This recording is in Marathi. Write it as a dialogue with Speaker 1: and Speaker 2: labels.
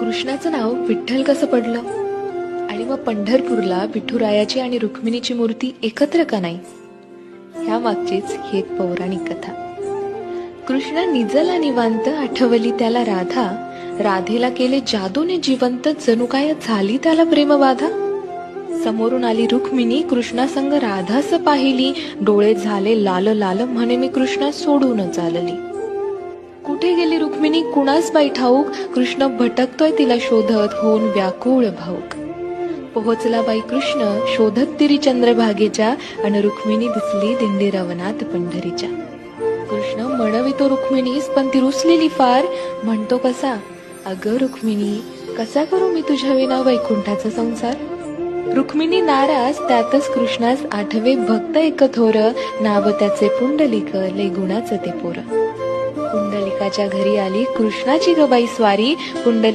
Speaker 1: कृष्णाचं नाव विठ्ठल कसं पडलं आणि मग पंढरपूरला विठुरायाची आणि रुक्मिणीची मूर्ती एकत्र का नाही? ह्या मागचीच ही एक पौराणिक कथा. कृष्ण निजला निवांत, आठवली त्याला राधा, राधेला केले जादूने जिवंत, जणू काय झाली त्याला प्रेमबाधा. समोरून आली रुक्मिणी, कृष्णासंग राधास पाहिली, डोळे झाले लाल लाल, म्हणे मी कृष्णा सोडून चालली. कुठे गेली रुक्मिणी कुणास बाई ठाऊक, कृष्ण भटकतोय तिला शोधत, होऊन व्याकुळ भाऊक. पोहोचला बाई कृष्ण शोधत तिरी चंद्रभागेच्या, अन रुक्मिणी दिसली दिंडी रवनात पंढरीच्या. कृष्ण म्हणवितो रुक्मिणीस, पण ती रुसलेली फार, म्हणतो कसा, अगं रुक्मिणी कसा करू मी तुझ्या विना वैकुंठाचा संसार. रुक्मिणी नाराज, त्यातच कृष्णास आठवे भक्त एक थोर, नाव त्याचे पुंडलिक, लय गुणाचं ते पोर. पुंडलिकाच्या घरी आली कृष्णाची ग बाई स्वारी, पुंडलिक